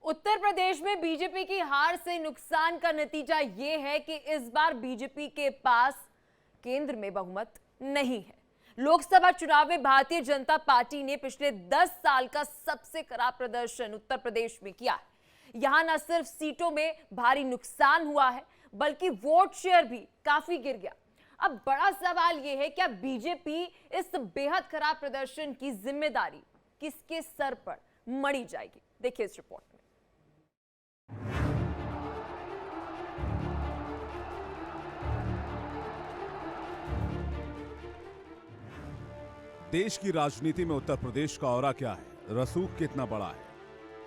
उत्तर प्रदेश में बीजेपी की हार से नुकसान का नतीजा यह है कि इस बार बीजेपी के पास केंद्र में बहुमत नहीं है। लोकसभा चुनाव में भारतीय जनता पार्टी ने पिछले 10 साल का सबसे खराब प्रदर्शन उत्तर प्रदेश में किया है। यहां न सिर्फ सीटों में भारी नुकसान हुआ है, बल्कि वोट शेयर भी काफी गिर गया। अब बड़ा सवाल यह है, क्या बीजेपी इस बेहद खराब प्रदर्शन की जिम्मेदारी किसके सर पर मढ़ी जाएगी? देखिए इस रिपोर्ट में। देश की राजनीति में उत्तर प्रदेश का औरा क्या है, रसूख कितना बड़ा है,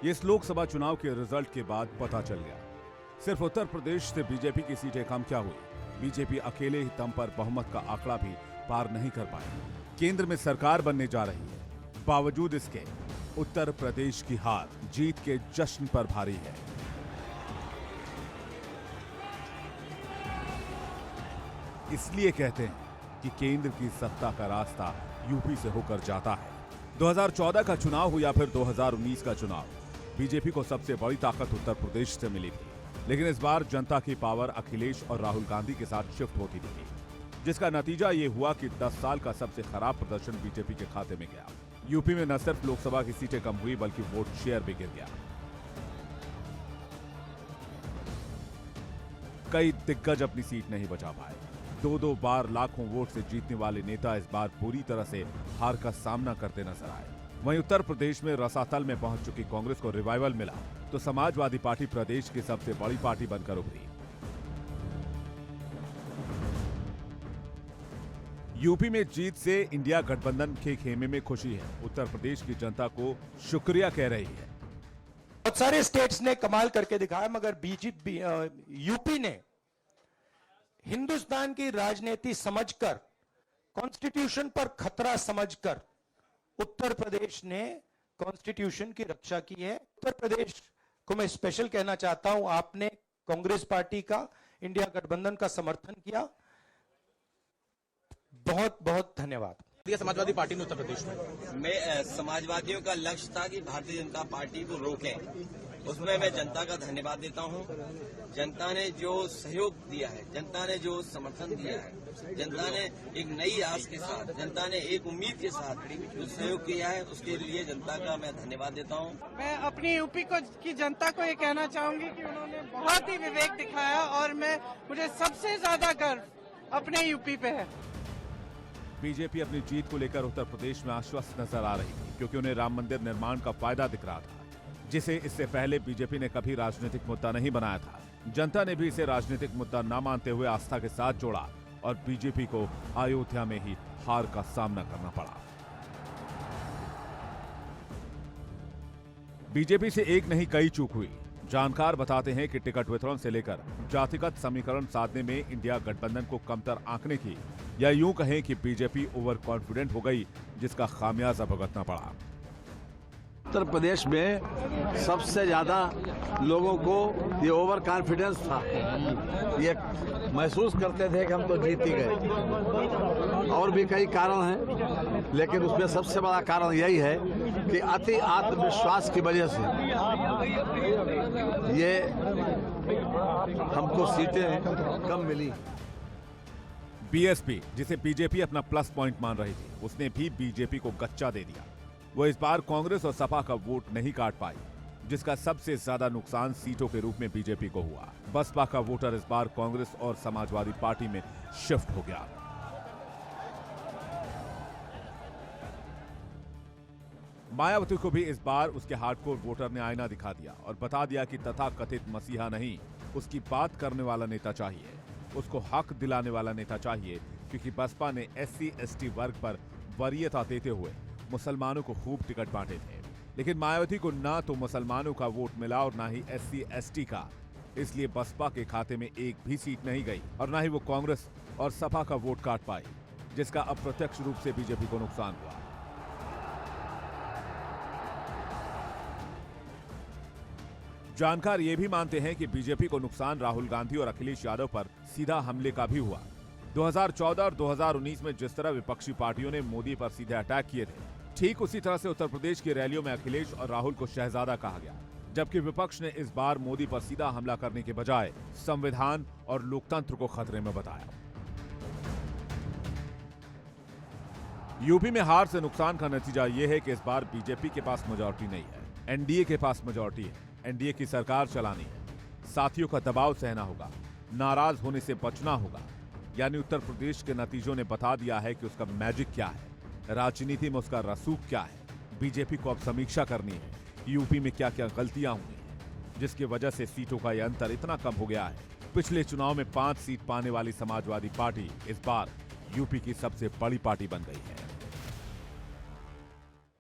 ये इस लोकसभा चुनाव के रिजल्ट के बाद पता चल गया। सिर्फ उत्तर प्रदेश से बीजेपी की सीटें कम क्या हुई, बीजेपी अकेले ही दम पर बहुमत का आंकड़ा भी पार नहीं कर पाई। केंद्र में सरकार बनने जा रही है, बावजूद इसके उत्तर प्रदेश की हार जीत के जश्न पर भारी है। इसलिए कहते हैं कि केंद्र की सत्ता का रास्ता यूपी से होकर जाता है। 2014 का चुनाव हो या फिर 2019 का चुनाव, बीजेपी को सबसे बड़ी ताकत उत्तर प्रदेश से मिली थी। लेकिन इस बार जनता की पावर अखिलेश और राहुल गांधी के साथ शिफ्ट होती दिखी, जिसका नतीजा ये हुआ कि 10 साल का सबसे खराब प्रदर्शन बीजेपी के खाते में गया। यूपी में न सिर्फ लोकसभा की सीटें कम हुई, बल्कि वोट शेयर भी गिर गया। कई दिग्गज अपनी सीट नहीं बचा पाए। दो बार लाखों वोट से जीतने वाले नेता इस बार पूरी तरह से हार का सामना करते नजर आए। वहीं उत्तर प्रदेश में रसातल में पहुंच चुकी कांग्रेस को रिवाइवल मिला, तो समाजवादी पार्टी प्रदेश की सबसे बड़ी पार्टी बनकर उभरी। यूपी में जीत से इंडिया गठबंधन के खेमे में खुशी है। उत्तर प्रदेश की जनता को शुक्रिया कह रही है। बहुत सारे स्टेट्स ने कमाल करके दिखाया, मगर बीजेपी यूपी ने हिंदुस्तान की राजनीति समझकर, कॉन्स्टिट्यूशन पर खतरा समझकर उत्तर प्रदेश ने कॉन्स्टिट्यूशन की रक्षा की है। उत्तर प्रदेश को मैं स्पेशल कहना चाहता हूं, आपने कांग्रेस पार्टी का, इंडिया गठबंधन का समर्थन किया। बहुत बहुत धन्यवाद। समाजवादी पार्टी ने उत्तर प्रदेश में समाजवादियों का लक्ष्य था कि भारतीय जनता पार्टी को रोकें, उसमें मैं जनता का धन्यवाद देता हूं। जनता ने जो सहयोग दिया है, जनता ने जो समर्थन दिया है, जनता ने एक नई आस के साथ, जनता ने एक उम्मीद के साथ जो सहयोग किया है, उसके लिए जनता का मैं धन्यवाद देता हूं। मैं अपनी यूपी की जनता को ये कहना चाहूंगी कि उन्होंने बहुत ही विवेक दिखाया और मुझे सबसे ज्यादा गर्व अपने यूपी पे है। बीजेपी अपनी जीत को लेकर उत्तर प्रदेश में आश्वस्त नजर आ रही थी, क्योंकि उन्हें राम मंदिर निर्माण का फायदा दिख रहा था, जिसे इससे पहले बीजेपी ने कभी राजनीतिक मुद्दा नहीं बनाया था। जनता ने भी इसे राजनीतिक मुद्दा न मानते हुए आस्था के साथ जोड़ा और बीजेपी को अयोध्या में ही हार का सामना करना पड़ा। बीजेपी से एक नहीं कई चूक हुई। जानकार बताते हैं कि टिकट वितरण से लेकर जातिगत समीकरण साधने में इंडिया गठबंधन को कमतर आंकने की, या यूं कहें कि बीजेपी ओवर कॉन्फिडेंट हो गई, जिसका खामियाजा भुगतना पड़ा। उत्तर प्रदेश में सबसे ज्यादा लोगों को ये ओवर कॉन्फिडेंस था, ये महसूस करते थे कि हम तो जीत ही गए। और भी कई कारण हैं, लेकिन उसमें सबसे बड़ा कारण यही है कि अति आत्मविश्वास की वजह से ये हमको सीटें कम मिली। बीएसपी, जिसे बीजेपी अपना प्लस पॉइंट मान रही थी, उसने भी बीजेपी को गच्चा दे दिया। वो इस बार कांग्रेस और सपा का वोट नहीं काट पाई, जिसका सबसे ज्यादा नुकसान सीटों के रूप में बीजेपी को हुआ। बसपा का वोटर इस बार कांग्रेस और समाजवादी पार्टी में शिफ्ट हो गया। मायावती को भी इस बार उसके हार्डकोर वोटर ने आईना दिखा दिया और बता दिया कि तथाकथित मसीहा नहीं, उसकी बात करने वाला नेता चाहिए, उसको हक दिलाने वाला नेता चाहिए, क्योंकि बसपा ने SC/ST वर्ग पर वरीयता देते हुए मुसलमानों को खूब टिकट बांटे थे। लेकिन मायावती को ना तो मुसलमानों का वोट मिला और ना ही SC/ST का, इसलिए बसपा के खाते में एक भी सीट नहीं गई और ना ही वो कांग्रेस और सपा का वोट काट पाई, जिसका अप्रत्यक्ष रूप से बीजेपी को नुकसान हुआ। जानकार ये भी मानते हैं कि बीजेपी को नुकसान राहुल गांधी और अखिलेश यादव पर सीधा हमले का भी हुआ। 2014 और 2019 में जिस तरह विपक्षी पार्टियों ने मोदी पर सीधे अटैक किए थे, ठीक उसी तरह से उत्तर प्रदेश की रैलियों में अखिलेश और राहुल को शहजादा कहा गया, जबकि विपक्ष ने इस बार मोदी पर सीधा हमला करने के बजाय संविधान और लोकतंत्र को खतरे में बताया। यूपी में हार से नुकसान का नतीजा यह है कि इस बार बीजेपी के पास मेजॉरिटी नहीं है, एनडीए के पास मेजॉरिटी है। एनडीए की सरकार चलानी है, साथियों का दबाव सहना होगा, नाराज होने से बचना होगा। यानी उत्तर प्रदेश के नतीजों ने बता दिया है कि उसका मैजिक क्या है, राजनीति में उसका रसूख क्या है। बीजेपी को अब समीक्षा करनी है यूपी में क्या क्या गलतियां हुई हैं, जिसकी वजह से सीटों का यह अंतर इतना कम हो गया है। पिछले चुनाव में 5 सीट पाने वाली समाजवादी पार्टी इस बार यूपी की सबसे बड़ी पार्टी बन गई है।